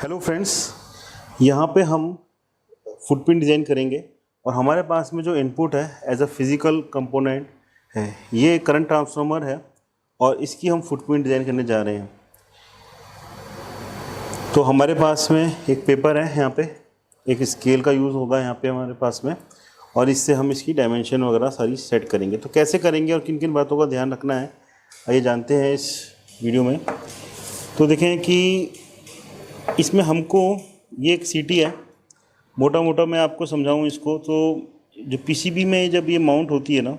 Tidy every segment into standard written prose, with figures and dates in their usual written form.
Hello friends, यहाँ पे हम फुटप्रिंट डिज़ाइन करेंगे और हमारे पास में जो इनपुट है एज अ फिज़िकल कंपोनेंट है, ये करंट ट्रांसफार्मर है और इसकी हम फुटप्रिंट डिज़ाइन करने जा रहे हैं। तो हमारे पास में एक पेपर है, यहाँ पे एक स्केल का यूज़ होगा यहाँ पे हमारे पास में, और इससे हम इसकी डायमेंशन वगैरह सारी सेट करेंगे। तो कैसे करेंगे और किन किन बातों का ध्यान रखना है, आइए जानते हैं इस वीडियो में। तो देखें कि इसमें हमको ये एक सीटी है, मोटा मोटा मैं आपको समझाऊं इसको। तो जो पीसीबी में जब ये माउंट होती है ना,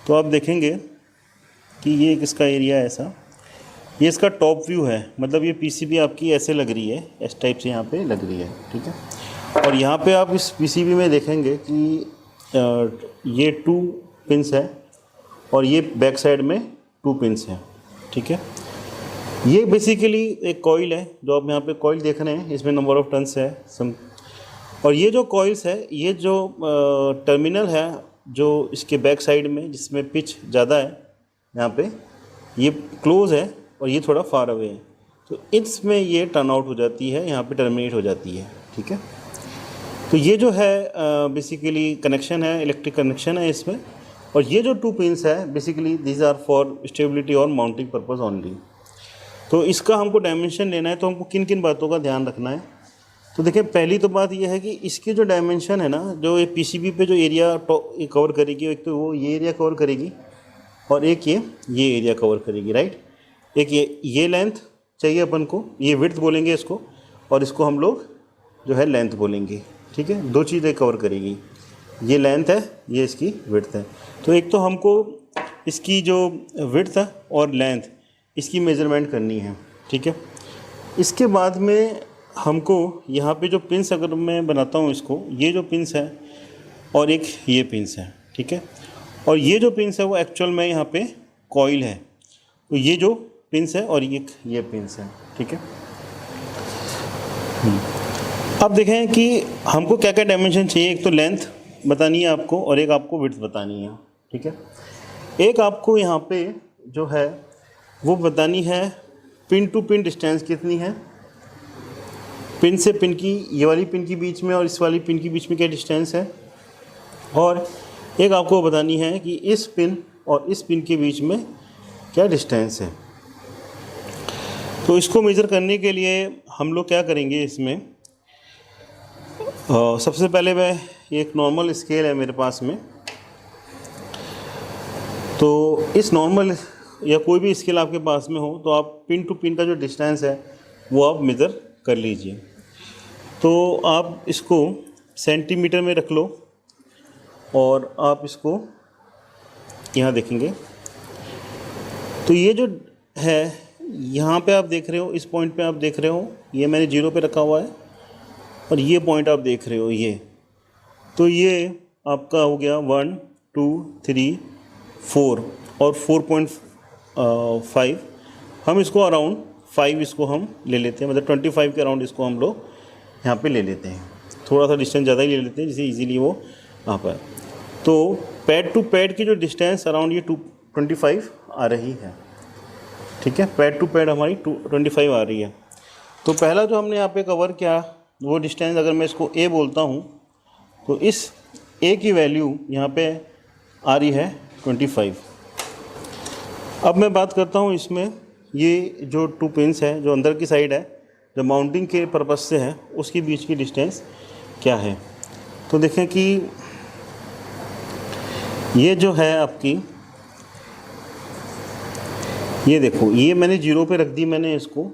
तो आप देखेंगे कि ये एक इसका एरिया है ऐसा, ये इसका टॉप व्यू है। मतलब ये पीसीबी आपकी ऐसे लग रही है, इस टाइप से यहाँ पे लग रही है, ठीक है। और यहाँ पे आप इस पीसीबी में देखेंगे कि ये 2 पिंस है और ये बैक साइड में 2 पिंस हैं, ठीक है। ये बेसिकली एक कॉइल है, जो आप यहाँ पे कॉइल देख रहे हैं, इसमें नंबर ऑफ टर्न्स है सम। और ये जो कॉइल्स है, ये जो टर्मिनल है जो इसके बैक साइड में, जिसमें पिच ज़्यादा है, यहाँ पे ये क्लोज है और ये थोड़ा फार अवे है, तो इसमें ये टर्न आउट हो जाती है, यहाँ पे टर्मिनेट हो जाती है, ठीक है। तो ये जो है बेसिकली कनेक्शन है, इलेक्ट्रिक कनेक्शन है इसमें। और ये जो 2 पिंस है basically these are for stability और माउंटिंग पर्पज़ ओनली। तो इसका हमको डायमेंशन लेना है, तो हमको किन किन बातों का ध्यान रखना है। तो देखिए, पहली तो बात यह है कि इसकी जो डायमेंशन है ना, जो ये पीसीबी पे जो एरिया कवर करेगी, एक तो वो ये एरिया कवर करेगी और एक ये एरिया कवर करेगी, राइट। एक ये लेंथ चाहिए अपन को, ये विड्थ बोलेंगे इसको, और इसको हम लोग जो है लेंथ बोलेंगे, ठीक है। 2 चीज़ें कवर करेगी, ये लेंथ है, ये इसकी विड्थ है। तो एक तो हमको इसकी जो विड्थ है और लेंथ, इसकी मेज़रमेंट करनी है, ठीक है। इसके बाद में हमको यहाँ पे जो पिंस, अगर मैं बनाता हूँ इसको, ये जो पिंस है और एक ये पिंस है, ठीक है। और ये जो पिंस है वो एक्चुअल में यहाँ पे कॉइल है, तो ये जो पिंस है और ये पिंस है, ठीक है। अब देखें कि हमको क्या क्या डायमेंशन चाहिए। एक तो लेंथ बतानी है आपको और एक आपको विड्थ बतानी है, ठीक है। एक आपको यहाँ पे जो है वो बतानी है पिन टू पिन डिस्टेंस कितनी है, पिन से पिन की, ये वाली पिन के बीच में और इस वाली पिन के बीच में क्या डिस्टेंस है। और एक आपको बतानी है कि इस पिन और इस पिन के बीच में क्या डिस्टेंस है। तो इसको मेज़र करने के लिए हम लोग क्या करेंगे इसमें, सबसे पहले मैं एक नॉर्मल स्केल है मेरे पास में, तो इस नॉर्मल या कोई भी स्केल आपके पास में हो, तो आप पिन टू पिन का जो डिस्टेंस है वो आप मेज़र कर लीजिए। तो आप इसको सेंटीमीटर में रख लो और आप इसको यहाँ देखेंगे, तो ये जो है यहाँ पे आप देख रहे हो, इस पॉइंट पे आप देख रहे हो, ये मैंने 0 पे रखा हुआ है, और ये पॉइंट आप देख रहे हो ये, तो ये आपका हो गया 1 2 3 4 और 4.5। हम इसको अराउंड 5 इसको हम ले लेते हैं, मतलब 25 के अराउंड इसको हम लोग यहाँ पे ले लेते हैं। थोड़ा सा डिस्टेंस ज़्यादा ही ले लेते हैं जिससे इजीली वो आ पाए। तो पैड टू पैड की जो डिस्टेंस अराउंड ये 25 आ रही है, ठीक है। पैड टू पैड हमारी 25 आ रही है। तो पहला जो हमने यहाँ पे कवर किया वो डिस्टेंस, अगर मैं इसको ए बोलता हूँ, तो इस ए की वैल्यू यहाँ पे आ रही है 25। अब मैं बात करता हूँ इसमें, ये जो 2 पिंस है जो अंदर की साइड है, जो माउंटिंग के पर्पज़ से है, उसके बीच की डिस्टेंस क्या है। तो देखें कि ये जो है आपकी, ये देखो, ये मैंने 0 पे रख दी मैंने इसको,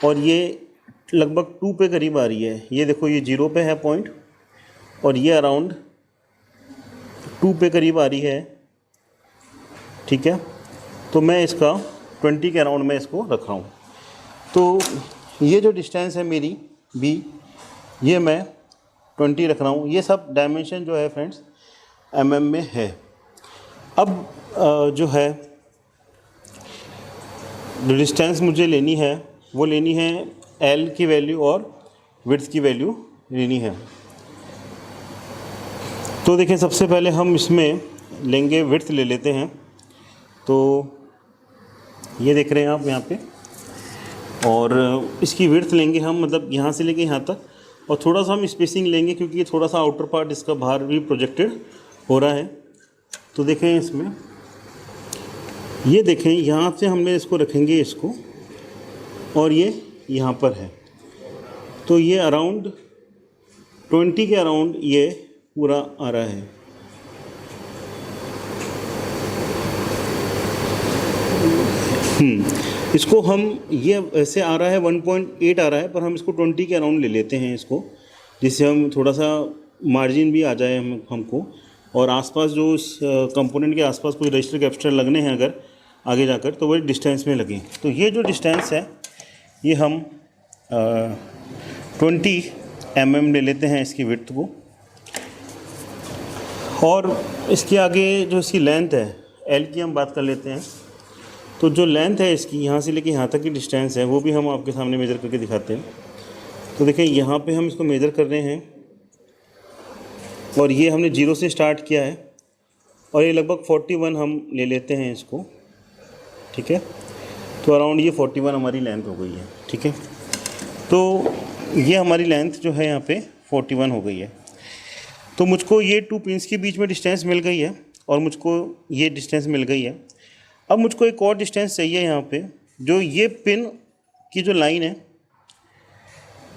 और ये लगभग 2 पे करीब आ रही है। ये देखो, ये 0 पे है पॉइंट और ये अराउंड 2 पे करीब आ रही है, ठीक है। तो मैं इसका 20 के अराउंड में इसको रख रहा हूँ। तो ये जो डिस्टेंस है मेरी बी, ये मैं 20 रख रहा हूँ। ये सब डायमेंशन जो है फ्रेंड्स mm में है। अब जो है जो डिस्टेंस मुझे लेनी है वो लेनी है L की वैल्यू और विड्थ की वैल्यू लेनी है। तो देखें, सबसे पहले हम इसमें लेंगे विड्थ ले लेते हैं। तो ये देख रहे हैं आप यहाँ पे और इसकी विड्थ लेंगे हम, मतलब यहाँ से लेके यहाँ तक, और थोड़ा सा हम स्पेसिंग लेंगे क्योंकि ये थोड़ा सा आउटर पार्ट इसका बाहर भी प्रोजेक्टेड हो रहा है। तो देखें इसमें, ये देखें यहाँ से हमने इसको रखेंगे इसको, और ये यहाँ पर है, तो ये अराउंड 20 के अराउंड ये पूरा आ रहा है। इसको हम, ये ऐसे आ रहा है 1.8 आ रहा है, पर हम इसको 20 के अराउंड ले लेते हैं इसको, जिससे हम थोड़ा सा मार्जिन भी आ जाए हमको, और आसपास जो इस कंपोनेंट के आसपास कोई रजिस्टर कैपेसिटर लगने हैं अगर आगे जाकर, तो वही डिस्टेंस में लगें। तो ये जो डिस्टेंस है ये हम 20 mm ले लेते हैं इसकी विड्थ को, और इसके आगे जो इसकी लेंथ है L की हम बात कर लेते हैं। तो जो लेंथ है इसकी यहाँ से लेके यहाँ तक की डिस्टेंस है वो भी हम आपके सामने मेज़र करके दिखाते हैं। तो देखें यहाँ पे हम इसको मेज़र कर रहे हैं, और ये हमने 0 से स्टार्ट किया है, और ये लगभग 41 हम ले लेते हैं इसको, ठीक है। तो अराउंड ये 41 हमारी लेंथ हो गई है, ठीक है। तो ये हमारी लेंथ जो है यहाँ पे 41 हो गई है। तो मुझको ये 2 पिन्स के बीच में डिस्टेंस मिल गई है, और मुझको ये डिस्टेंस मिल गई है। अब मुझको एक और डिस्टेंस चाहिए यहाँ पे, जो ये पिन की जो लाइन है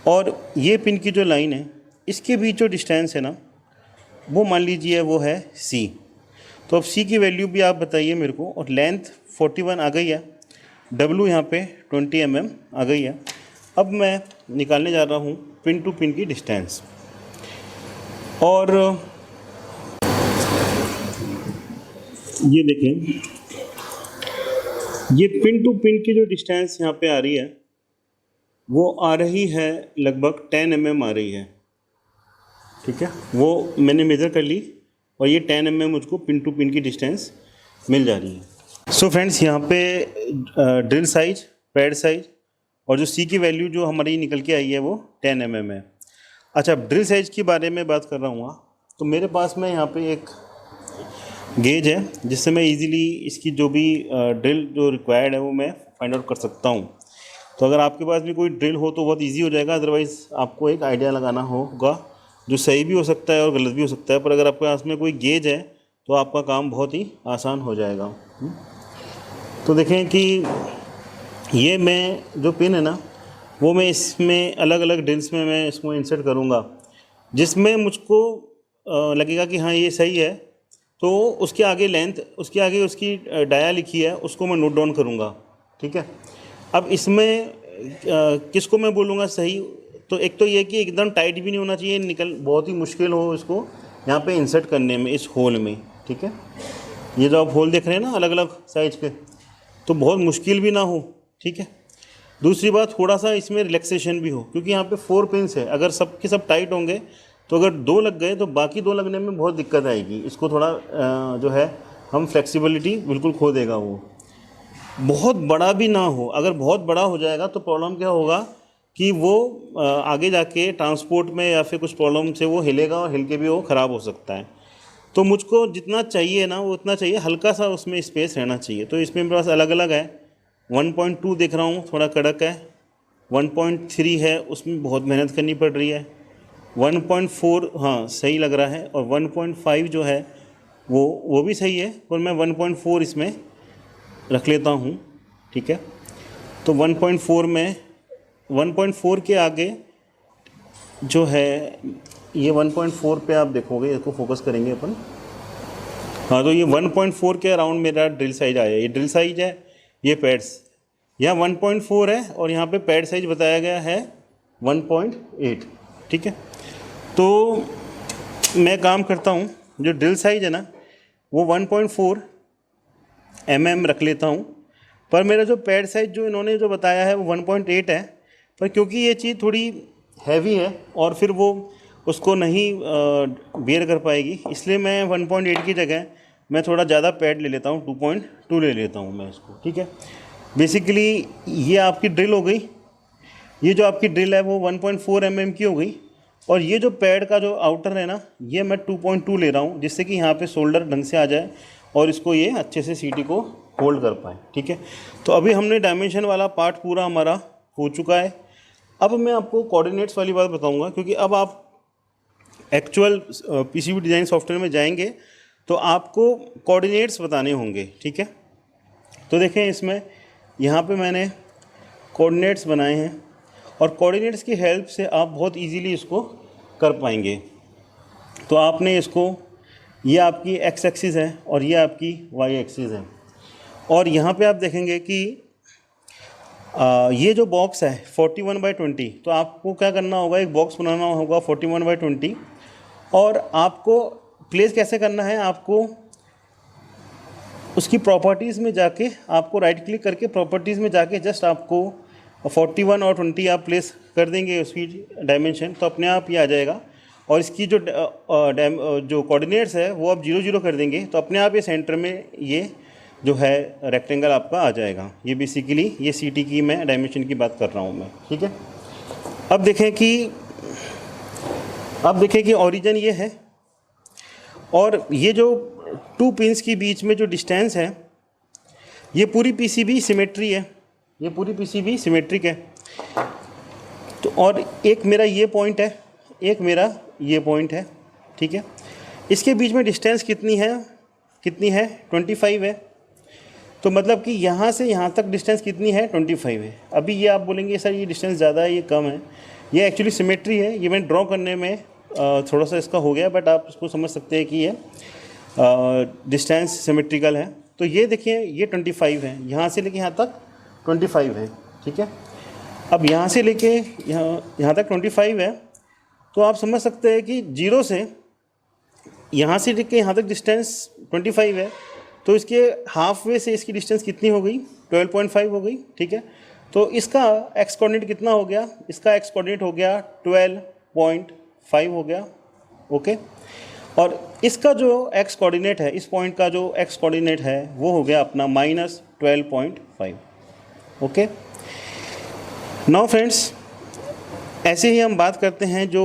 और ये पिन की जो लाइन है, इसके बीच जो डिस्टेंस है ना, वो मान लीजिए वो है C। तो अब C की वैल्यू भी आप बताइए मेरे को, और लेंथ 41 आ गई है, W यहाँ पे 20 mm आ गई है। अब मैं निकालने जा रहा हूँ पिन टू पिन की डिस्टेंस, और ये देखें, ये पिन टू पिन की जो डिस्टेंस यहाँ पे आ रही है वो आ रही है लगभग 10 mm आ रही है, ठीक है। वो मैंने मेज़र कर ली, और ये 10 mm मुझको पिन टू पिन की डिस्टेंस मिल जा रही है। सो फ्रेंड्स, यहाँ पे ड्रिल साइज, पैड साइज, और जो C की वैल्यू जो हमारी निकल के आई है वो 10 mm है। अच्छा, ड्रिल साइज के बारे में बात कर रहा हूँ, तो मेरे पास में यहाँ पे एक गेज है जिससे मैं इजीली इसकी जो भी ड्रिल जो रिक्वायर्ड है वो मैं फाइंड आउट कर सकता हूँ। तो अगर आपके पास भी कोई ड्रिल हो तो बहुत इजी हो जाएगा, अदरवाइज़ आपको एक आइडिया लगाना होगा जो सही भी हो सकता है और गलत भी हो सकता है। पर अगर आपके पास में कोई गेज है तो आपका काम बहुत ही आसान हो जाएगा। तो देखें कि ये मैं जो पिन है ना, वो मैं इसमें अलग अलग ड्रिल्स में मैं इसको इंसर्ट करूँगा, जिसमें मुझको लगेगा कि हाँ ये सही है, तो उसके आगे लेंथ, उसके आगे उसकी डाया लिखी है, उसको मैं नोट डाउन करूँगा, ठीक है। अब इसमें किसको मैं बोलूँगा सही, तो एक तो ये कि एकदम टाइट भी नहीं होना चाहिए, निकल बहुत ही मुश्किल हो इसको यहाँ पे इंसर्ट करने में इस होल में, ठीक है। ये जो आप होल देख रहे हैं ना अलग अलग साइज के, तो बहुत मुश्किल भी ना हो, ठीक है। दूसरी बात, थोड़ा सा इसमें रिलैक्सेशन भी हो, क्योंकि यहाँ पे 4 पिन्स है, अगर सब के सब टाइट होंगे तो अगर 2 लग गए तो बाकी 2 लगने में बहुत दिक्कत आएगी। इसको थोड़ा जो है हम फ्लेक्सिबिलिटी बिल्कुल खो देगा वो। बहुत बड़ा भी ना हो, अगर बहुत बड़ा हो जाएगा तो प्रॉब्लम क्या होगा कि वो आगे जाके ट्रांसपोर्ट में या फिर कुछ प्रॉब्लम से वो हिलेगा, और हिल के भी वो ख़राब हो सकता है। तो मुझको जितना चाहिए ना वो उतना चाहिए, हल्का सा उसमें स्पेस रहना चाहिए। तो इसमें मेरे पास अलग अलग है, 1.2 देख रहा हूँ थोड़ा कड़क है, 1.3 है उसमें बहुत मेहनत करनी पड़ रही है, 1.4 हाँ सही लग रहा है, और 1.5 जो है वो भी सही है, पर मैं 1.4 इसमें रख लेता हूँ, ठीक है। तो 1.4 में 1.4 के आगे जो है ये 1.4 पे आप देखोगे, इसको फोकस करेंगे अपन, हाँ तो ये 1.4 के अराउंड मेरा ड्रिल साइज आया। ये ड्रिल साइज है, ये पैड्स यहाँ 1.4 है, और यहाँ पे पैड साइज बताया गया है 1.8, ठीक है। तो मैं काम करता हूँ, जो ड्रिल साइज है ना वो 1.4 mm रख लेता हूँ, पर मेरा जो पैड साइज जो इन्होंने जो बताया है वो 1.8 है, पर क्योंकि ये चीज़ थोड़ी हैवी है और फिर वो उसको नहीं बेयर कर पाएगी, इसलिए मैं 1.8 की जगह मैं थोड़ा ज़्यादा पैड ले लेता हूँ, 2.2 ले लेता हूँ मैं इसको, ठीक है। बेसिकली ये आपकी ड्रिल हो गई, ये जो आपकी ड्रिल है वो 1.4 mm की हो गई, और ये जो पैड का जो आउटर है ना ये मैं 2.2 ले रहा हूँ, जिससे कि यहाँ पे शोल्डर ढंग से आ जाए और इसको ये अच्छे से सीटी को होल्ड कर पाए, ठीक है। तो अभी हमने डायमेंशन वाला पार्ट पूरा हमारा हो चुका है। अब मैं आपको कोऑर्डिनेट्स वाली बात बताऊंगा, क्योंकि अब आप एक्चुअल पीसीबी डिज़ाइन सॉफ्टवेयर में जाएंगे तो आपको कोऑर्डिनेट्स बताने होंगे, ठीक है। तो देखें इसमें यहाँ पे मैंने कोऑर्डिनेट्स बनाए हैं और कोऑर्डिनेट्स की हेल्प से आप बहुत इजीली इसको कर पाएंगे। तो आपने इसको, ये आपकी एक्स एक्सिस है और ये आपकी वाई एक्सिस है, और यहाँ पे आप देखेंगे कि ये जो बॉक्स है 41/20, तो आपको क्या करना होगा, एक बॉक्स बनाना होगा 41/20, और आपको प्लेस कैसे करना है, आपको उसकी प्रॉपर्टीज़ में जाके, आपको राइट क्लिक करके प्रॉपर्टीज़ में जाके जस्ट आपको 41 और 20 आप प्लेस कर देंगे उसकी डायमेंशन, तो अपने आप ये आ जाएगा। और इसकी जो जो कोऑर्डिनेट्स है वो आप 0 0 कर देंगे, तो अपने आप ये सेंटर में ये जो है रेक्टेंगल आपका आ जाएगा। ये बेसिकली ये सीटी की मैं डायमेंशन की बात कर रहा हूँ मैं, ठीक है। अब देखें कि ओरिजिन ये है, और ये जो 2 पिंस के बीच में जो डिस्टेंस है, ये पूरी पीसीबी सिमेट्री है, ये पूरी पीसीबी सिमेट्रिक है। तो और एक मेरा ये पॉइंट है, एक मेरा ये पॉइंट है, ठीक है। इसके बीच में डिस्टेंस कितनी है 25 है। तो मतलब कि यहाँ से यहाँ तक डिस्टेंस कितनी है 25 है। अभी ये आप बोलेंगे सर ये डिस्टेंस ज़्यादा है, ये कम है, ये एक्चुअली सिमेट्री है। ये मैं ड्रॉ करने में थोड़ा सा इसका हो गया, बट आप इसको समझ सकते हैं कि ये डिस्टेंस सिमेट्रिकल है। तो ये देखिए ये 25 है, यहाँ से लेके यहाँ तक 25 है, ठीक है। अब यहाँ से लेके यहाँ तक 25 है, तो आप समझ सकते हैं कि 0 से यहाँ से लेके यहाँ तक डिस्टेंस 25 है, तो इसके हाफ वे से इसकी डिस्टेंस कितनी हो गई, 12.5 हो गई, ठीक है। तो इसका एक्स कोऑर्डिनेट कितना हो गया, इसका एक्स कोऑर्डिनेट हो गया 12.5 हो गया, ओके। और इसका जो एक्स कोऑर्डिनेट है, इस पॉइंट का जो एक्स कोऑर्डिनेट है वो हो गया अपना -12.5, ओके। नाउ फ्रेंड्स, ऐसे ही हम बात करते हैं जो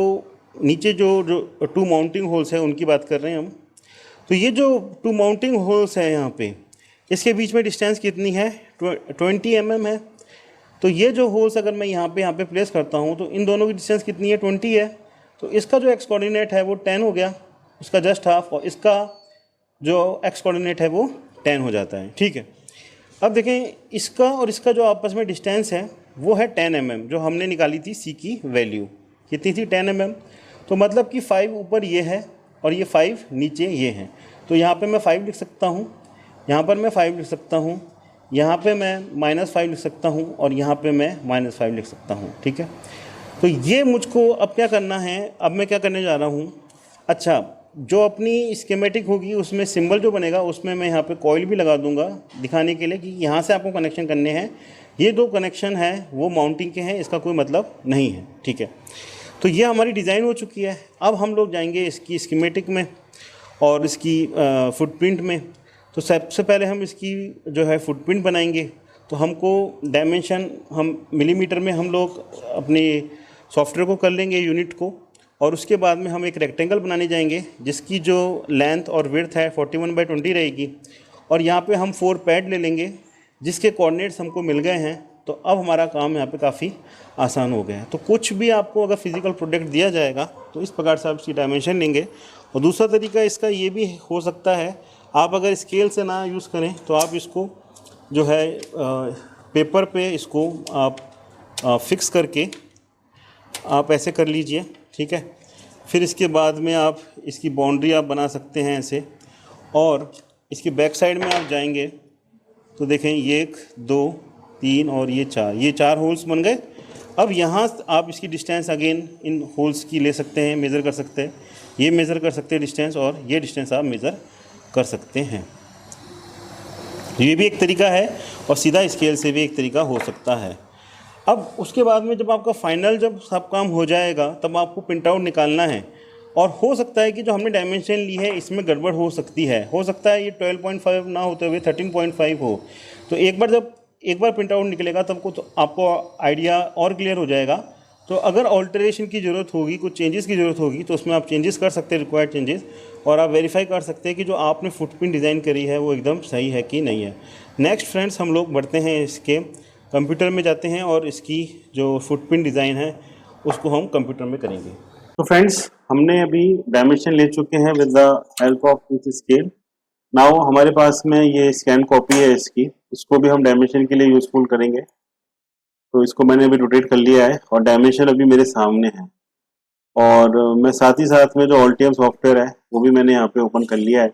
नीचे जो 2 माउंटिंग होल्स है उनकी बात कर रहे हैं हम। तो ये जो 2 माउंटिंग होल्स है यहाँ पे, इसके बीच में डिस्टेंस कितनी है 20 mm है। तो ये जो होल्स अगर मैं यहाँ पे प्लेस करता हूँ तो इन दोनों की डिस्टेंस कितनी है 20 है। तो इसका जो एक्स कोऑर्डिनेट है वो 10 हो गया, इसका जस्ट हाफ, और इसका जो एक्स कोऑर्डिनेट है वो 10 हो जाता है, ठीक है। अब देखें इसका और इसका जो आपस में डिस्टेंस है वो है 10 mm, जो हमने निकाली थी सी की वैल्यू कितनी थी 10 mm। तो मतलब कि 5 ऊपर ये है और ये 5 नीचे ये है। तो यहाँ पे मैं 5 लिख सकता हूँ, यहाँ पर मैं 5 लिख सकता हूँ, यहाँ पे मैं -5 लिख सकता हूँ, और यहाँ पे मैं -5 लिख सकता हूँ, ठीक है। तो ये मुझको अब क्या करना है, अब मैं क्या करने जा रहा हूँ, अच्छा जो अपनी स्कीमेटिक होगी उसमें सिंबल जो बनेगा उसमें मैं यहाँ पे कॉइल भी लगा दूंगा दिखाने के लिए कि यहाँ से आपको कनेक्शन करने हैं। ये 2 कनेक्शन हैं वो माउंटिंग के हैं, इसका कोई मतलब नहीं है, ठीक है। तो ये हमारी डिज़ाइन हो चुकी है। अब हम लोग जाएंगे इसकी स्कीमेटिक में और इसकी फुटप्रिंट में। तो सबसे पहले हम इसकी जो है फुटप्रिंट बनाएंगे। तो हमको डायमेंशन हम मिलीमीटर में हम लोग अपने सॉफ्टवेयर को कर लेंगे, यूनिट को, और उसके बाद में हम एक रेक्टेंगल बनाने जाएंगे जिसकी जो लेंथ और विड्थ है 41/20 रहेगी। और यहाँ पे हम 4 पैड ले लेंगे जिसके कोऑर्डिनेट्स हमको मिल गए हैं। तो अब हमारा काम यहाँ पे काफ़ी आसान हो गया है। तो कुछ भी आपको अगर फिजिकल प्रोडक्ट दिया जाएगा तो इस प्रकार से आप इसकी डायमेंशन लेंगे। और दूसरा तरीका इसका ये भी हो सकता है, आप अगर स्केल से ना यूज़ करें तो आप इसको जो है पेपर पे इसको आप फिक्स करके आप ऐसे कर लीजिए, ठीक है। फिर इसके बाद में आप इसकी बाउंड्री आप बना सकते हैं ऐसे, और इसकी बैक साइड में आप जाएंगे तो देखें ये 1 2 3 और ये 4 होल्स बन गए। अब यहाँ आप इसकी डिस्टेंस अगेन इन होल्स की ले सकते हैं, मेज़र कर सकते हैं, ये मेज़र कर सकते हैं डिस्टेंस, और ये डिस्टेंस आप मेज़र कर सकते हैं। ये भी एक तरीका है और सीधा स्केल से भी एक तरीका हो सकता है। अब उसके बाद में जब आपका फाइनल जब सब काम हो जाएगा तब आपको प्रिंट आउट निकालना है। और हो सकता है कि जो हमने डायमेंशन ली है इसमें गड़बड़ हो सकती है, हो सकता है ये 12.5 ना होते हुए 13.5 हो। तो एक बार प्रिंट आउट निकलेगा तब को तो आपको आइडिया और क्लियर हो जाएगा। तो अगर ऑल्टरेशन की ज़रूरत होगी, कुछ चेंजेस की ज़रूरत होगी, तो उसमें आप चेंजेस कर सकते हैं, रिक्वायर्ड चेंजेस, और आप वेरीफाई कर सकते हैं कि जो आपने फुटप्रिंट डिज़ाइन करी है वो एकदम सही है कि नहीं है। नेक्स्ट फ्रेंड्स हम लोग बढ़ते हैं इसके कंप्यूटर में जाते हैं और इसकी जो फुटप्रिंट डिज़ाइन है उसको हम कंप्यूटर में करेंगे। तो फ्रेंड्स, हमने अभी डायमेंशन ले चुके हैं with the help of this scale. Now हमारे पास में ये स्कैन कॉपी है इसकी, इसको भी हम डायमेंशन के लिए यूज़फुल करेंगे। तो इसको मैंने अभी रोटेट कर लिया है और डायमेंशन अभी मेरे सामने है। और मैं साथ ही साथ में जो ऑल्टियम सॉफ्टवेयर है वो भी मैंने यहाँ पे ओपन कर लिया है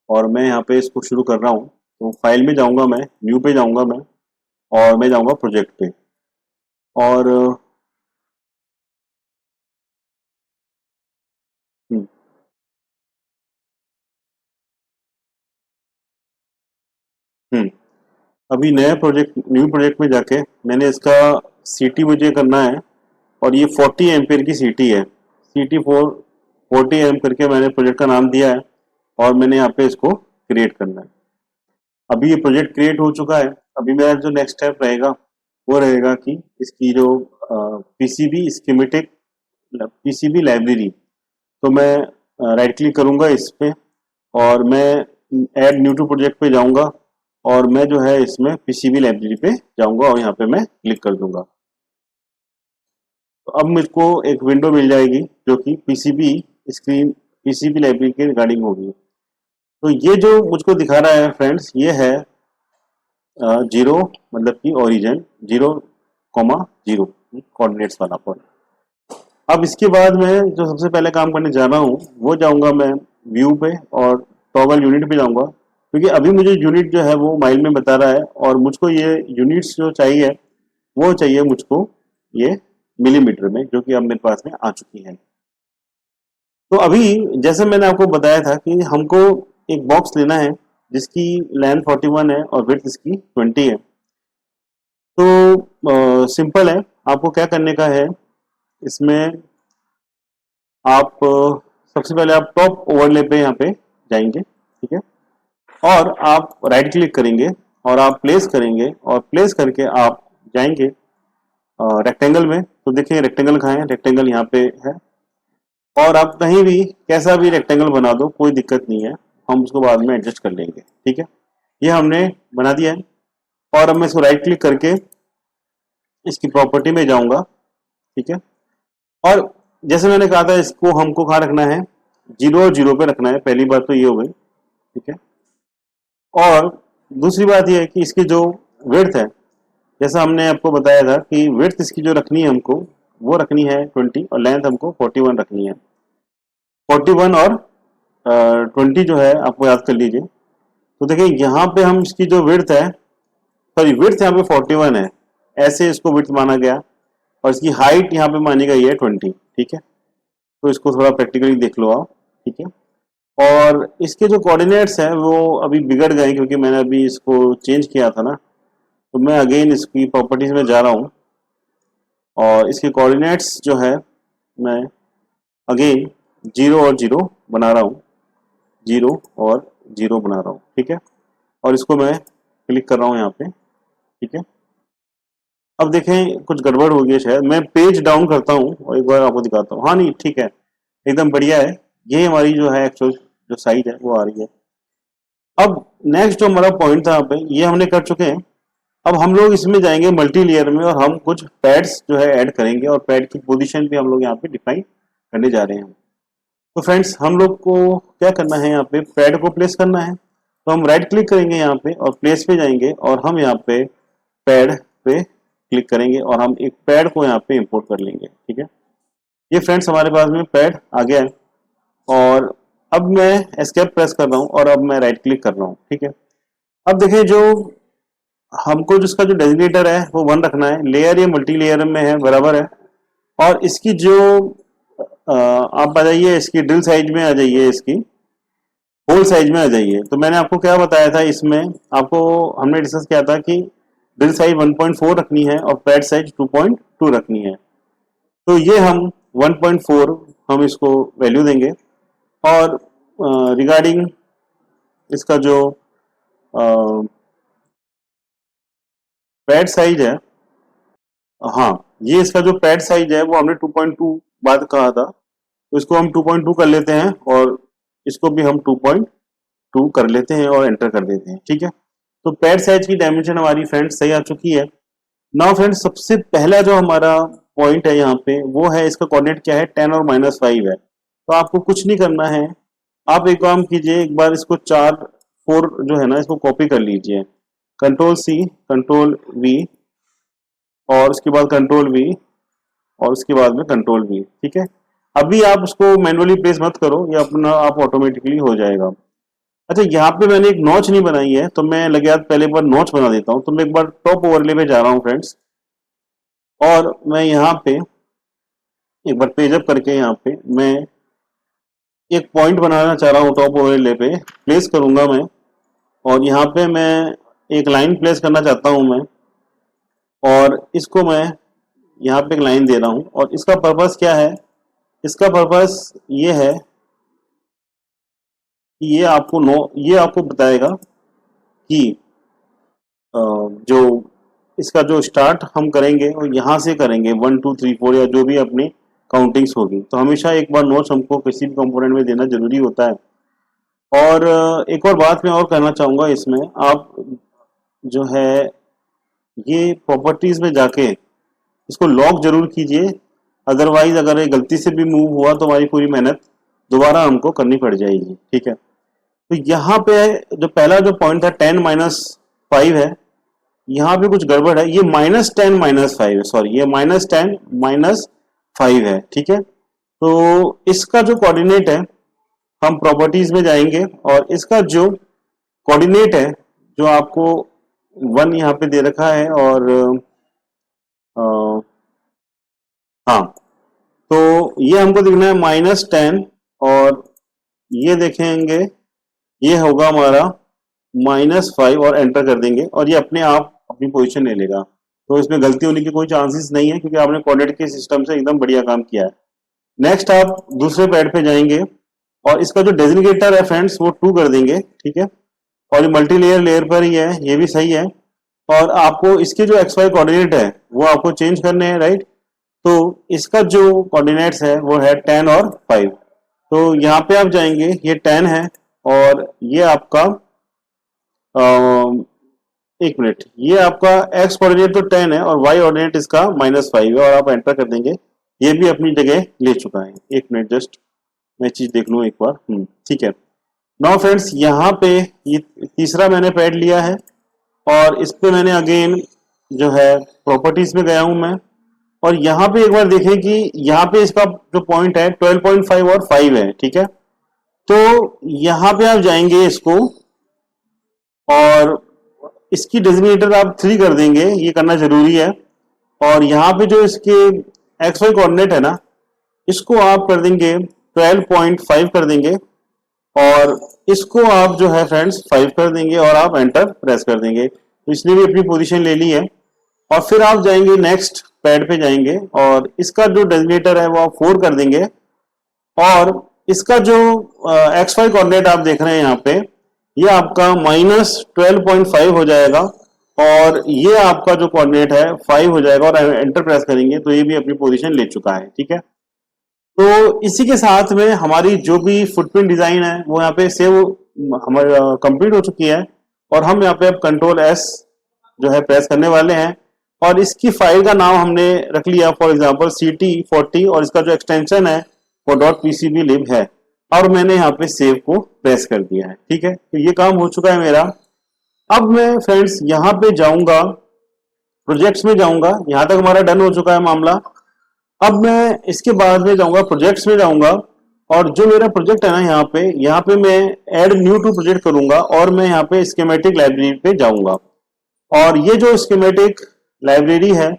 और मैं यहाँ पे इसको शुरू कर रहा हूँ। तो फाइल में जाऊँगा मैं, न्यू पे जाऊँगा मैं, और मैं जाऊँगा प्रोजेक्ट पे। और हम्म हम्म, अभी न्यू प्रोजेक्ट में जाके मैंने इसका सीटी मुझे करना है। और ये 40 एम्पेयर की सीटी है, सीटी 40 एम करके मैंने प्रोजेक्ट का नाम दिया है और मैंने यहाँ पे इसको क्रिएट करना है। अभी ये प्रोजेक्ट क्रिएट हो चुका है। अभी मेरा जो नेक्स्ट स्टेप रहेगा वो रहेगा कि इसकी जो पीसीबी स्कीमेटिक, पीसीबी लाइब्रेरी, तो मैं राइट क्लिक करूंगा इस पे और मैं ऐड न्यू टू प्रोजेक्ट पे जाऊंगा और मैं जो है इसमें पीसीबी लाइब्रेरी पे जाऊंगा और यहाँ पे मैं क्लिक कर दूंगा। तो अब मुझको एक विंडो मिल जाएगी जो कि पीसीबी लाइब्रेरी के रिगार्डिंग होगी। तो ये जो मुझको दिखा रहा है फ्रेंड्स, ये है जीरो, मतलब कि ओरिजिन 0,0 कोऑर्डिनेट्स वाला पॉइंट। अब इसके बाद मैं जो सबसे पहले काम करने जा रहा हूँ वो जाऊंगा मैं व्यू पे और टॉगल यूनिट पे जाऊंगा, क्योंकि अभी मुझे यूनिट जो है वो माइल में बता रहा है और मुझको ये यूनिट्स जो चाहिए वो चाहिए मुझको ये मिलीमीटर में, जो कि अब मेरे पास में आ चुकी है। तो अभी जैसे मैंने आपको बताया था कि हमको एक बॉक्स लेना है जिसकी लेंथ 41 है और विड्थ इसकी 20 है। तो सिंपल है, आपको क्या करने का है इसमें। आप सबसे पहले आप टॉप ओवरले पे यहाँ पे जाएंगे, ठीक है, और आप राइट क्लिक करेंगे और आप प्लेस करेंगे और प्लेस करके आप जाएंगे रेक्टेंगल में। तो देखिए रेक्टेंगल कहाँ है, रेक्टेंगल यहाँ पे है। और आप कहीं भी कैसा भी रेक्टेंगल बना दो, कोई दिक्कत नहीं है, हम उसको बाद में एडजस्ट कर लेंगे, ठीक है। ये हमने बना दिया है और अब मैं इसको राइट क्लिक करके इसकी प्रॉपर्टी में जाऊंगा, ठीक है। और जैसे मैंने कहा था इसको हमको कहाँ रखना है, 0 और 0 पे रखना है। पहली बात तो ये हो गई, ठीक है। और दूसरी बात ये है कि इसकी जो विड्थ है, जैसा हमने आपको बताया था कि विड्थ इसकी जो रखनी है हमको वो रखनी है 20 और लेंथ हमको 41 रखनी है। 41 और 20 जो है आपको याद कर लीजिए। तो देखिए यहाँ पे हम इसकी जो विड्थ है, सॉरी विड्थ यहाँ पे 41 है, ऐसे इसको विड्थ माना गया और इसकी हाइट यहाँ पे मानी गई है 20, ठीक है। तो इसको थोड़ा प्रैक्टिकली देख लो आप, ठीक है। और इसके जो कोऑर्डिनेट्स हैं वो अभी बिगड़ गए क्योंकि मैंने अभी इसको चेंज किया था ना। तो मैं अगेन इसकी प्रॉपर्टीज में जा रहा हूँ और इसके कोऑर्डिनेट्स जो है मैं अगेन 0 और 0 बना रहा हूँ, 0 और 0 बना रहा हूँ, ठीक है। और इसको मैं क्लिक कर रहा हूँ यहाँ पे, ठीक है। अब देखें कुछ गड़बड़ हो गई है शायद, मैं पेज डाउन करता हूँ और एक बार आपको दिखाता हूँ। हाँ नहीं, ठीक है, एकदम बढ़िया है। ये हमारी जो है एक्चुअल जो साइज है वो आ रही है। अब नेक्स्ट जो हमारा पॉइंट था यहाँ पे, ये हमने कर चुके हैं। अब हम लोग इसमें जाएंगे मल्टी लेयर में और हम कुछ पैड्स जो है ऐड करेंगे और पैड की पोजीशन भी हम लोग यहाँ पे डिफाइन करने जा रहे हैं। तो फ्रेंड्स, हम लोग को क्या करना है, यहाँ पे पैड को प्लेस करना है। तो हम राइट क्लिक करेंगे यहाँ पे और प्लेस पे जाएंगे और हम यहाँ पे पैड पे क्लिक करेंगे और हम एक पैड को यहाँ पे इंपोर्ट कर लेंगे, ठीक है। ये फ्रेंड्स हमारे पास में पैड आ गया है और अब मैं एस्केप प्रेस कर रहा हूँ और अब मैं राइट क्लिक कर रहा हूँ, ठीक है। अब देखिए जो हमको जिसका जो डेजिग्नेटर है वो 1 रखना है, लेयर ये मल्टी लेयर में है, बराबर है। और इसकी जो आप आ जाइए इसकी ड्रिल साइज में आ जाइए, इसकी होल साइज में आ जाइए। तो मैंने आपको क्या बताया था इसमें, आपको हमने डिस्कस किया था कि ड्रिल साइज 1.4 रखनी है और पैड साइज 2.2 रखनी है। तो ये हम 1.4 हम इसको वैल्यू देंगे और रिगार्डिंग इसका जो पैड साइज है, हाँ ये इसका जो पैड साइज है वो हमने 2.2 बात कहा था, तो इसको हम 2.2 कर लेते हैं और इसको भी हम 2.2 कर लेते हैं और एंटर कर देते हैं, ठीक है। तो पैड साइज की डायमेंशन हमारी फ्रेंड्स सही आ चुकी है। नाउ फ्रेंड्स, सबसे पहला जो हमारा पॉइंट है यहाँ पे वो है, इसका कोऑर्डिनेट क्या है, 10 और -5 है। तो आपको कुछ नहीं करना है, आप एक काम कीजिए, एक बार इसको 4 4 जो है ना, इसको कॉपी कर लीजिए, Ctrl+C, Ctrl+V, और उसके बाद Ctrl+V, और उसके बाद में Ctrl+V। ठीक है, अभी आप उसको मैनुअली प्लेस मत करो, ये अपना आप ऑटोमेटिकली हो जाएगा। अच्छा, यहाँ पे मैंने एक नॉच नहीं बनाई है, तो मैं लगे हाथ पहले एक बार नॉच बना देता हूँ। तो मैं एक बार टॉप ओवरले पे जा रहा हूँ फ्रेंड्स, और मैं यहाँ पे एक बार पेज अप करके यहाँ पे मैं एक पॉइंट बनाना चाह रहा हूँ, टॉप ओवरले पे प्लेस करूंगा मैं, और यहाँ पे मैं एक लाइन प्लेस करना चाहता हूँ मैं, और इसको मैं यहाँ पे एक लाइन दे रहा हूँ, और इसका पर्पस क्या है, इसका पर्पस ये है कि ये आपको बताएगा कि जो इसका जो स्टार्ट हम करेंगे वो यहाँ से करेंगे, 1 2 3 4 या जो भी अपनी काउंटिंग्स होगी। तो हमेशा एक बार नोट्स हमको किसी भी कंपोनेंट में देना जरूरी होता है। और एक और बात मैं और कहना चाहूँगा इसमें, आप जो है ये प्रॉपर्टीज में जाके इसको लॉक जरूर कीजिए, अदरवाइज अगर ये गलती से भी मूव हुआ तो हमारी पूरी मेहनत दोबारा हमको करनी पड़ जाएगी। ठीक है, तो यहाँ पे जो पहला जो पॉइंट था 10 - 5 है, यहाँ पे कुछ गड़बड़ है, ये -10 -5 है, सॉरी ये -10 -5 है। ठीक है, तो इसका जो कोऑर्डिनेट है, हम प्रॉपर्टीज में जाएंगे और इसका जो कोऑर्डिनेट है, जो आपको 1 यहाँ पे दे रखा है, और हाँ, तो ये हमको देखना है -10, और ये देखेंगे ये होगा हमारा -5, और एंटर कर देंगे, और ये अपने आप अपनी पोजीशन ले लेगा। तो इसमें गलती होने की कोई चांसेस नहीं है, क्योंकि आपने कोऑर्डिनेट के सिस्टम से एकदम बढ़िया काम किया है। नेक्स्ट आप दूसरे पैड पे जाएंगे, और इसका जो डेजिग्नेटर है फ्रेंड्स वो 2 कर देंगे। ठीक है, और ये मल्टी लेयर लेयर पर ही है, ये भी सही है। और आपको इसके जो XY कोऑर्डिनेट है वो आपको चेंज करने हैं, राइट। तो इसका जो कोऑर्डिनेट्स है वो है 10 और 5। तो यहाँ पे आप जाएंगे, ये 10 है, और ये आपका एक मिनट, ये आपका एक्स कोऑर्डिनेट तो 10 है, और वाई कोऑर्डिनेट इसका -5 है, और आप एंटर कर देंगे, ये भी अपनी जगह ले चुका है। एक मिनट, जस्ट मैं चीज देख लूँ एक बार। ठीक है, नाउ फ्रेंड्स, यहाँ पे ये तीसरा मैंने पैड लिया है, और इस पे मैंने अगेन जो है प्रॉपर्टीज में गया हूं मैं, और यहाँ पे एक बार देखें कि यहाँ पे इसका जो पॉइंट है 12.5 और 5 है। ठीक है, तो यहाँ पे आप जाएंगे इसको, और इसकी डेजिग्नेटर आप 3 कर देंगे, ये करना जरूरी है। और यहाँ पे जो इसके XY कोऑर्डिनेट है ना, इसको आप कर देंगे 12.5 कर देंगे, और इसको आप जो है फ्रेंड्स 5 कर देंगे, और आप एंटर प्रेस कर देंगे। तो इसने भी अपनी पोजीशन ले ली है, और फिर आप जाएंगे नेक्स्ट पैड पे जाएंगे, और इसका जो डेजिग्नेटर है वो आप 4 कर देंगे, और इसका जो XY कोऑर्डिनेट आप देख रहे हैं यहाँ पे, ये आपका -12.5 हो जाएगा, और ये आपका जो कोऑर्डिनेट है 5 हो जाएगा, और एंटर प्रेस करेंगे तो ये भी अपनी पोजीशन ले चुका है। ठीक है, तो इसी के साथ में हमारी जो भी फुटप्रिंट डिजाइन है वो यहाँ पे सेव हमारी कंप्लीट हो चुकी है, और हम यहाँ पे अब Ctrl+S जो है प्रेस करने वाले हैं, और इसकी फाइल का नाम हमने रख लिया फॉर एग्जांपल CT40, और इसका जो एक्सटेंशन है वो .pcblib है, और मैंने यहाँ पे सेव को प्रेस कर दिया है। ठीक है, तो ये काम हो चुका है मेरा। अब मैं फ्रेंड्स यहाँ पे जाऊंगा, प्रोजेक्ट्स में जाऊंगा, यहाँ तक हमारा डन हो चुका है मामला। अब मैं इसके बाद में जाऊंगा प्रोजेक्ट्स में जाऊंगा, और जो मेरा प्रोजेक्ट है ना यहाँ पे मैं ऐड न्यू टू प्रोजेक्ट करूंगा, और मैं यहाँ पे स्कीमेटिक लाइब्रेरी पे जाऊंगा, और ये जो स्कीमेटिक लाइब्रेरी है,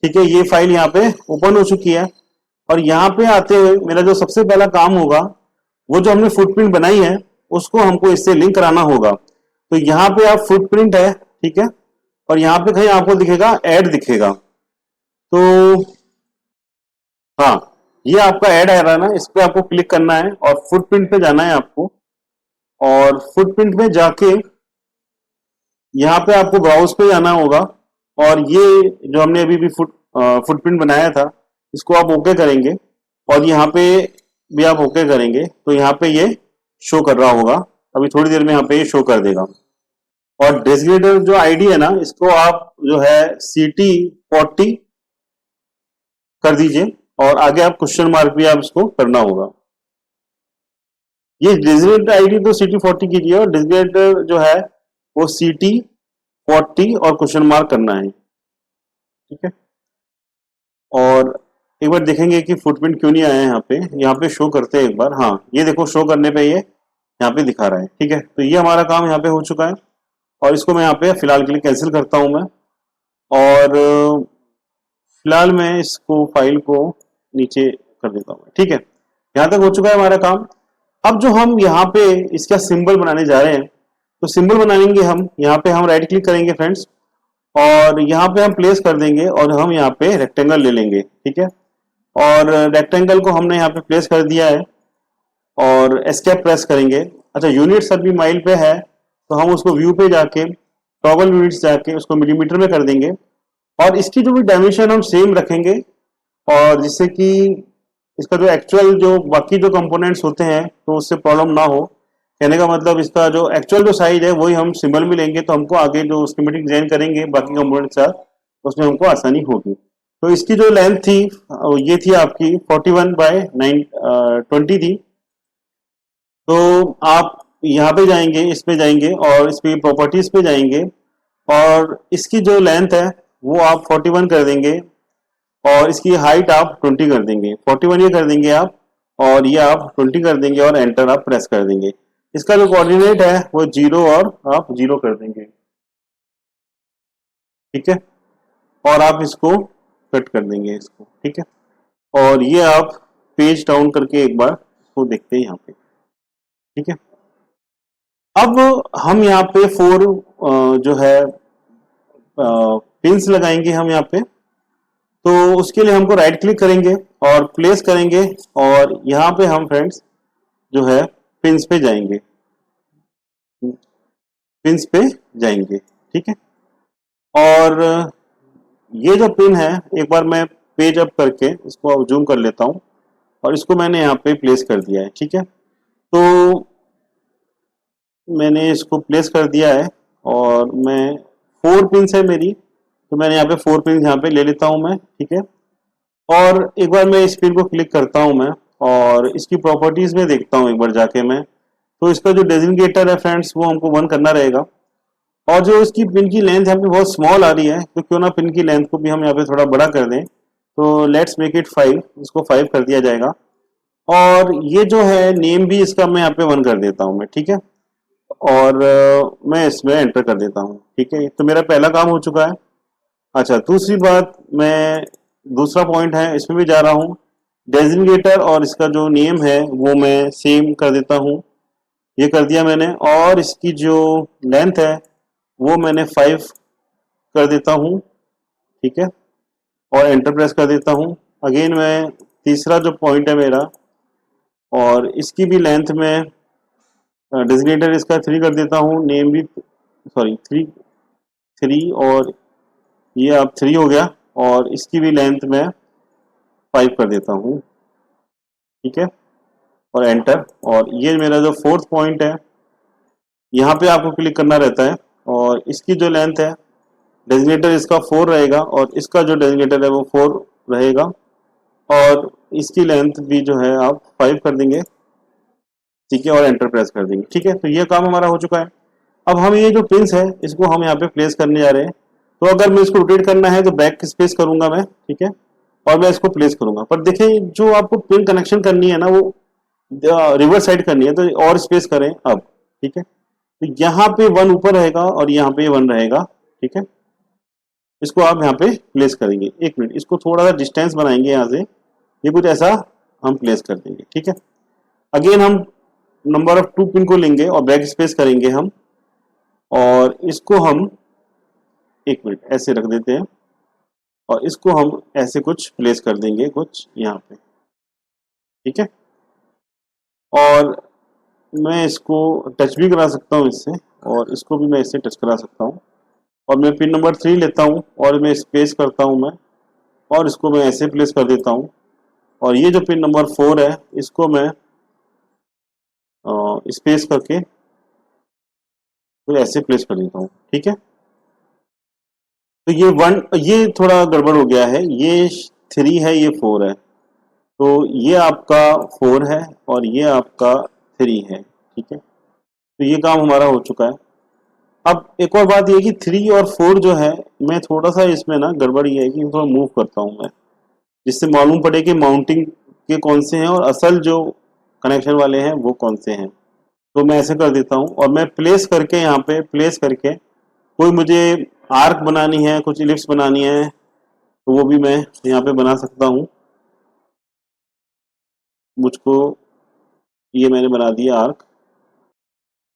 ठीक है, ये फाइल यहाँ पे ओपन हो चुकी है। और यहाँ पे आते हुए मेरा जो सबसे पहला काम होगा, वो जो हमने फुटप्रिंट बनाई है उसको हमको इससे लिंक कराना होगा। तो यहाँ पे आप फुटप्रिंट है, ठीक है, और यहाँ पे कहीं आपको दिखेगा ऐड दिखेगा, तो हाँ, ये आपका ऐड आ रहा है ना, इस पे आपको क्लिक करना है, और फुटप्रिंट पे जाना है आपको, और फुटप्रिंट में जाके यहाँ पे आपको ब्राउज पे जाना होगा, और ये जो हमने अभी भी फुटप्रिंट बनाया था इसको आप ओके करेंगे, और यहाँ पे भी आप ओके करेंगे, तो यहाँ पे ये शो कर रहा होगा, अभी थोड़ी देर में यहाँ पे ये शो कर देगा। और डेजिग्नेटर जो आईडी है ना, इसको आप जो है CT40 कर दीजिए, और आगे आप क्वेश्चन मार्क भी आप इसको करना होगा। ये डेजिग्नेटर आईडी तो CT40 कीजिए, और डेजिग्नेटर जो है वो CT40 और क्वेश्चन मार्क करना है, ठीक है। और एक बार देखेंगे कि फुटप्रिंट क्यों नहीं आया यहाँ पे शो करते हैं एक बार। हाँ, ये देखो शो करने पे ये यहाँ पे दिखा रहा है, ठीक है। तो ये हमारा काम यहाँ पे हो चुका है, और इसको मैं यहाँ पे फिलहाल के लिए कैंसिल करता हूँ मैं। और फिलहाल मैं इसको फाइल को नीचे कर देता हूँ, ठीक है। यहाँ तक हो चुका है हमारा काम। अब जो हम यहाँ पे इसका सिंबल बनाने जा रहे हैं, तो सिंबल बनाएंगे हम यहाँ पे, हम राइट क्लिक करेंगे फ्रेंड्स, और यहाँ पे हम प्लेस कर देंगे, और हम यहाँ पे रेक्टेंगल ले लेंगे, ठीक है। और रेक्टेंगल को हमने यहाँ पे प्लेस कर दिया है, और एस्केप प्रेस करेंगे। अच्छा, यूनिट्स अभी माइल पे है, तो हम उसको व्यू पे जाके टॉगल यूनिट्स जाके उसको मिलीमीटर में कर देंगे, और इसकी जो भी डायमेंशन हम सेम रखेंगे, और जिससे कि इसका जो एक्चुअल जो बाकी जो कंपोनेंट्स होते हैं तो उससे प्रॉब्लम ना हो। कहने का मतलब इसका जो एक्चुअल जो साइज है वही हम सिंबल में लेंगे, तो हमको आगे जो स्कीमेटिक डिजाइन करेंगे बाकी कंपोनेंट्स का, उसमें हमको आसानी होगी। तो इसकी जो लेंथ थी ये थी आपकी 41/9 20 थी। तो आप यहाँ पे जाएंगे, इस पे जाएंगे, और इस पे प्रॉपर्टीज पे जाएंगे, और इसकी जो लेंथ है वो आप 41 कर देंगे, और इसकी हाइट आप 20 कर देंगे। 41 ये कर देंगे आप, और ये आप 20 कर देंगे, और एंटर आप प्रेस कर देंगे। इसका जो कोऑर्डिनेट है वो 0, और आप 0 कर देंगे, ठीक है। और आप इसको कट कर देंगे इसको, ठीक है। और ये आप पेज डाउन करके एक बार इसको देखते हैं यहाँ पे, ठीक है। अब हम यहाँ पे 4 जो है पिंस लगाएंगे हम यहाँ पे। तो उसके लिए हमको राइट क्लिक करेंगे और प्लेस करेंगे, और यहाँ पे हम फ्रेंड्स जो है पिंस पे जाएंगे, पिंस पे जाएंगे, ठीक है। और ये जो पिन है, एक बार मैं पेज अप करके इसको जूम कर लेता हूँ, और इसको मैंने यहाँ पे प्लेस कर दिया है, ठीक है। तो मैंने इसको प्लेस कर दिया है, और मैं 4 पिंस है मेरी, तो मैंने यहाँ पे 4 पिन यहाँ पे ले लेता हूँ मैं, ठीक है। और एक बार मैं इस पिन को क्लिक करता हूँ मैं, और इसकी प्रॉपर्टीज में देखता हूँ एक बार जाके मैं। तो इसका जो डेजिग्नेटर है फ्रेंड्स वो हमको 1 करना रहेगा, और जो इसकी पिन की लेंथ यहाँ पे बहुत स्मॉल आ रही है, तो क्यों ना पिन की लेंथ को भी हम यहाँ पे थोड़ा बड़ा कर दें। तो लेट्स मेक इट 5, इसको 5 कर दिया जाएगा। और ये जो है नेम भी इसका मैं यहाँ पे 1 कर देता हूँ मैं, ठीक है। और मैं इसमें एंटर कर देता हूँ, ठीक है। तो मेरा पहला काम हो चुका है। अच्छा, दूसरी बात, मैं दूसरा पॉइंट है इसमें भी जा रहा हूँ। डेजिग्नेटर और इसका जो नेम है वो मैं सेम कर देता हूँ, ये कर दिया मैंने। और इसकी जो लेंथ है वो मैंने 5 कर देता हूँ, ठीक है। और एंटर प्रेस कर देता हूँ। अगेन मैं तीसरा जो पॉइंट है मेरा, और इसकी भी लेंथ में डेजिग्नेटर इसका 3 कर देता हूँ, नेम भी सॉरी 3, और ये अब 3 हो गया, और इसकी भी लेंथ में 5 कर देता हूँ, ठीक है। और एंटर। और ये मेरा जो फोर्थ पॉइंट है, यहाँ पे आपको क्लिक करना रहता है, और इसकी जो लेंथ है डेजिग्नेटर इसका 4 रहेगा, और इसका जो डेजिग्नेटर है वो 4 रहेगा, और इसकी लेंथ भी जो है आप 5 कर देंगे, ठीक है। और एंटर प्रेस कर देंगे, ठीक है। तो ये काम हमारा हो चुका है। अब हम ये जो पिंस है इसको हम यहाँ पे प्लेस करने जा रहे हैं। तो अगर मैं इसको रोटेट करना है तो बैक स्पेस करूंगा मैं, ठीक है। और मैं इसको प्लेस करूंगा, पर देखिए जो आपको पिन कनेक्शन करनी है ना वो रिवर्स साइड करनी है, तो और स्पेस करें अब, ठीक है। तो यहाँ पे 1 ऊपर रहेगा, और यहाँ पे 1 रहेगा, ठीक है। इसको आप यहाँ पे प्लेस करेंगे। एक मिनट, इसको थोड़ा सा डिस्टेंस बनाएंगे यहाँ से, ये कुछ ऐसा हम प्लेस कर देंगे, ठीक है। अगेन हम नंबर ऑफ 2 पिन को लेंगे और बैक स्पेस करेंगे हम, और इसको हम एक मिनट ऐसे रख देते हैं, और इसको हम ऐसे कुछ प्लेस कर देंगे कुछ यहाँ पे, ठीक है। और मैं इसको टच भी करा सकता हूँ इससे, और इसको भी मैं इससे टच करा सकता हूँ। और मैं पिन नंबर 3 लेता हूँ, और मैं स्पेस करता हूँ मैं, और इसको मैं ऐसे प्लेस कर देता हूँ। और ये जो पिन नंबर 4 है इसको मैं स्पेस करके तो ऐसे प्लेस कर देता हूँ, ठीक है। तो ये थोड़ा गड़बड़ हो गया है, ये 3 है, ये 4 है, तो ये आपका 4 है और ये आपका 3 है, ठीक है। तो ये काम हमारा हो चुका है। अब एक और बात ये कि 3 और 4 जो है, मैं थोड़ा सा इसमें ना गड़बड़ ये है कि थोड़ा मूव करता हूँ मैं, जिससे मालूम पड़े कि माउंटिंग के कौन से हैं और असल जो कनेक्शन वाले हैं वो कौन से हैं। तो मैं ऐसे कर देता हूँ और मैं प्लेस करके, यहाँ पे प्लेस करके कोई मुझे आर्क बनानी है, कुछ इलिप्स बनानी है, तो वो भी मैं यहाँ पे बना सकता हूँ। मुझको ये मैंने बना दिया आर्क।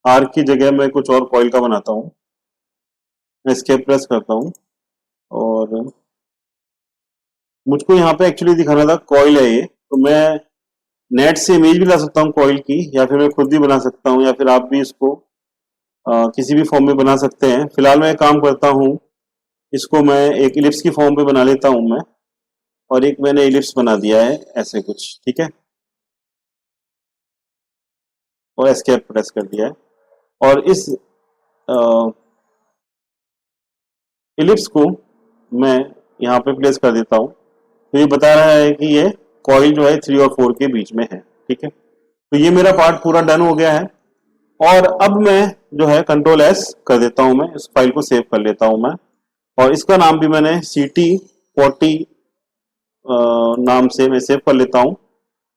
आर्क की जगह मैं कुछ और कॉइल का बनाता हूँ। एस्केप प्रेस करता हूँ और मुझको यहाँ पे एक्चुअली दिखाना था कॉइल है ये, तो मैं नेट से इमेज भी ला सकता हूँ कॉइल की, या फिर मैं खुद भी बना सकता हूँ, या फिर आप भी इसको किसी भी फॉर्म में बना सकते हैं। फिलहाल मैं एक काम करता हूँ, इसको मैं एक इलिप्स की फॉर्म पे बना लेता हूँ मैं, और एक मैंने इलिप्स बना दिया है ऐसे कुछ, ठीक है, और एस्केप प्रेस कर दिया है। और इस इलिप्स को मैं यहाँ पे प्लेस कर देता हूँ। तो ये बता रहा है कि ये कॉइल जो है 3 और 4 के बीच में है, ठीक है। तो ये मेरा पार्ट पूरा डन हो गया है। और अब मैं जो है कंट्रोल S कर देता हूँ, मैं इस फाइल को सेव कर लेता हूँ मैं, और इसका नाम भी मैंने CT40 नाम से मैं सेव कर लेता हूँ।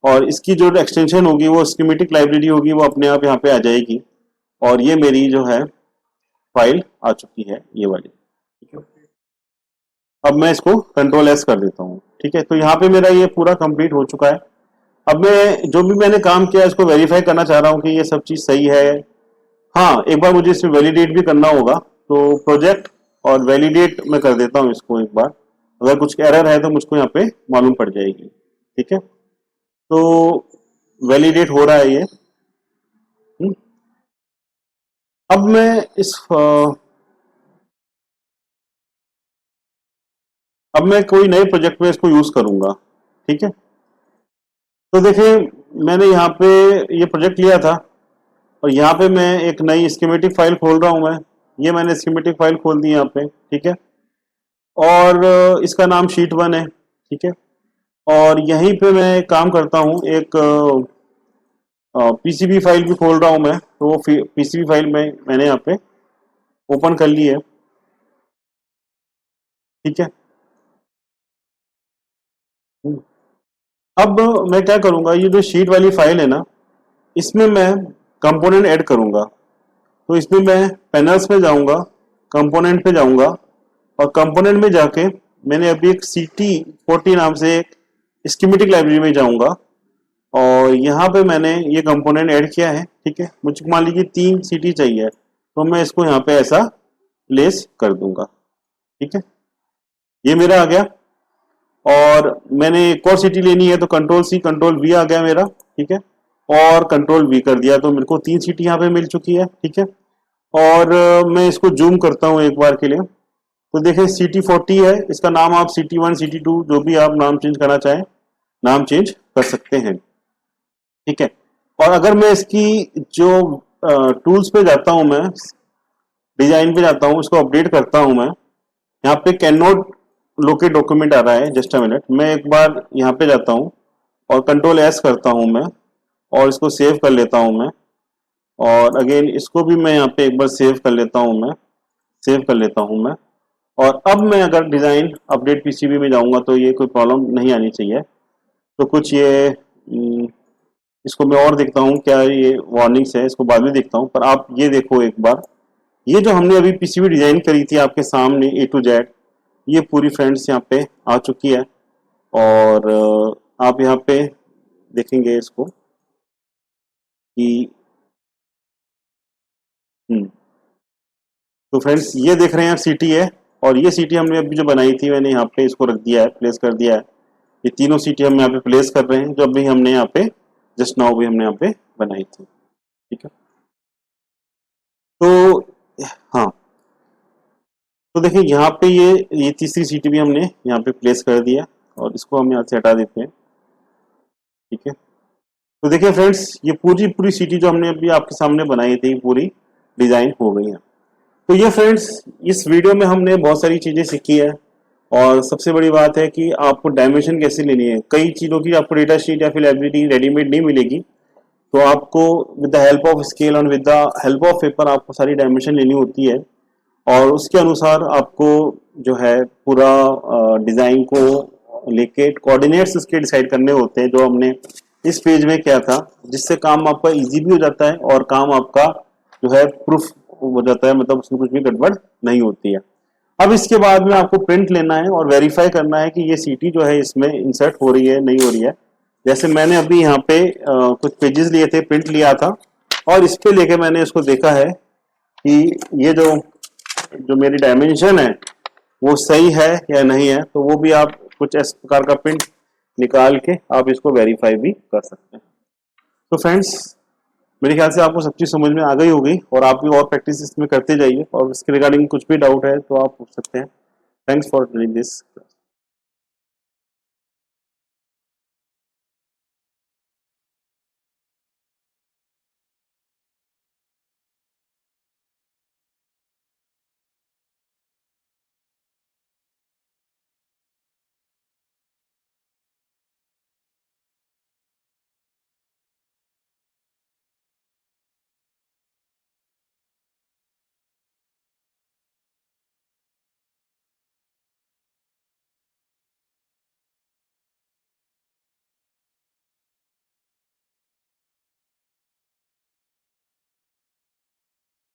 और इसकी जो एक्सटेंशन होगी वो स्कीमेटिक लाइब्रेरी होगी, वो अपने आप यहाँ पे आ जाएगी। और ये मेरी जो है फाइल आ चुकी है, ये वाली, ठीक है। अब मैं इसको कंट्रोल S कर देता हूँ, ठीक है। तो यहाँ पे मेरा ये पूरा कंप्लीट हो चुका है। अब मैं जो भी मैंने काम किया इसको वेरीफाई करना चाह रहा हूँ कि ये सब चीज़ सही है। हाँ, एक बार मुझे इसमें वैलिडेट भी करना होगा, तो प्रोजेक्ट और वैलिडेट मैं कर देता हूँ इसको एक बार। अगर कुछ एरर है तो मुझको यहाँ पे मालूम पड़ जाएगी, ठीक है। तो वैलिडेट हो रहा है ये। अब मैं अब मैं कोई नए प्रोजेक्ट में इसको यूज करूंगा, ठीक है। तो देखिए, मैंने यहाँ पे ये प्रोजेक्ट लिया था, और यहाँ पे मैं एक नई स्कीमेटिक फाइल खोल रहा हूँ मैं। ये मैंने स्कीमेटिक फाइल खोल दी यहाँ पे, ठीक है। और इसका नाम शीट 1 है, ठीक है। और यहीं पे मैं काम करता हूँ, एक पीसीबी फाइल भी खोल रहा हूँ मैं, तो वो पीसीबी फाइल में मैंने यहाँ पे ओपन कर ली है, ठीक है। अब मैं क्या करूँगा, ये जो शीट वाली फाइल है ना, इसमें मैं कंपोनेंट ऐड करूँगा। तो इसमें मैं पैनल्स में जाऊँगा, कंपोनेंट पे जाऊँगा, और कंपोनेंट में जाके मैंने अभी एक CT40 नाम से एक स्कीमेटिक लाइब्रेरी में जाऊँगा, और यहाँ पे मैंने ये कंपोनेंट ऐड किया है, ठीक है। मुझे मान लीजिए 3 CT चाहिए, तो मैं इसको यहाँ पे ऐसा प्लेस कर दूंगा, ठीक है। ये मेरा आ गया। और मैंने एक और CT लेनी है, तो कंट्रोल V आ गया मेरा, ठीक है। और कंट्रोल V कर दिया, तो मेरे को 3 CT यहाँ पे मिल चुकी है, ठीक है। और मैं इसको जूम करता हूँ एक बार के लिए। तो देखें, CT40 है, इसका नाम आप CT1 CT2 जो भी आप नाम चेंज करना चाहें, नाम चेंज कर सकते हैं, ठीक है। और अगर मैं इसकी जो टूल्स पे जाता हूँ, मैं डिजाइन पे जाता हूँ, इसको अपडेट करता हूँ मैं, यहाँ पे कैन नॉट लोकेट डॉक्यूमेंट आ रहा है, जस्ट अ मिनट, मैं एक बार यहाँ पे जाता हूँ और कंट्रोल S करता हूँ मैं, और इसको सेव कर लेता हूँ मैं। और अगेन इसको भी मैं यहाँ पे एक बार सेव कर लेता हूँ मैं, सेव कर लेता हूँ मैं। और अब मैं अगर डिज़ाइन अपडेट पीसीबी में जाऊँगा तो ये कोई प्रॉब्लम नहीं आनी चाहिए। तो कुछ ये इसको मैं और देखता हूँ क्या ये वार्निंग्स है, इसको बाद में देखता हूँ। पर आप ये देखो एक बार, ये जो हमने अभी पीसीबी डिजाइन करी थी आपके सामने A to Z, ये पूरी फ्रेंड्स यहाँ पे आ चुकी है। और आप यहाँ पे देखेंगे इसको कि हम्म, तो फ्रेंड्स ये देख रहे हैं आप सीटी है, और ये सीटी हमने अभी जो बनाई थी मैंने यहाँ पे इसको रख दिया है, प्लेस कर दिया है। ये तीनों सीटी हम यहाँ पे प्लेस कर रहे हैं, जो अभी हमने यहाँ पे जस्ट नाउ भी हमने यहाँ पे बनाई थी, ठीक है। तो हाँ, तो देखिए यहाँ पे ये तीसरी सीटी भी हमने यहाँ पे प्लेस कर दिया, और इसको हम यहाँ से हटा देते हैं, ठीक है। तो देखिए फ्रेंड्स, ये पूरी पूरी सीटी जो हमने अभी आपके सामने बनाई थी पूरी, डिज़ाइन हो गई है। तो ये फ्रेंड्स, इस वीडियो में हमने बहुत सारी चीज़ें सीखी है और सबसे बड़ी बात है कि आपको डायमेंशन कैसे लेनी है। कई चीज़ों की आपको डेटा शीट या फिर लाइब्रेरी रेडीमेड नहीं मिलेगी, तो आपको with the help of scale और with the help of paper आपको सारी डायमेंशन लेनी होती है और उसके अनुसार आपको जो है पूरा डिज़ाइन को लेके कोऑर्डिनेट्स उसके डिसाइड करने होते हैं, जो हमने इस पेज में किया था, जिससे काम आपका इजी भी हो जाता है और काम आपका जो है प्रूफ हो जाता है, मतलब उसमें कुछ भी गड़बड़ नहीं होती है। अब इसके बाद में आपको प्रिंट लेना है और वेरीफाई करना है कि ये सीटी जो है इसमें इंसर्ट हो रही है नहीं हो रही है। जैसे मैंने अभी यहाँ पे कुछ पेजेस लिए थे, प्रिंट लिया था और इस पे लेके मैंने इसको देखा है कि ये जो जो मेरी डायमेंशन है वो सही है या नहीं है। तो वो भी आप कुछ इस प्रकार का प्रिंट निकाल के आप इसको वेरीफाई भी कर सकते हैं। तो फ्रेंड्स, मेरे ख्याल से आपको सब चीज़ समझ में आ गई होगी और आप भी और प्रैक्टिस इसमें करते जाइए और इसके रिगार्डिंग कुछ भी डाउट है तो आप पूछ सकते हैं। Thanks for doing this.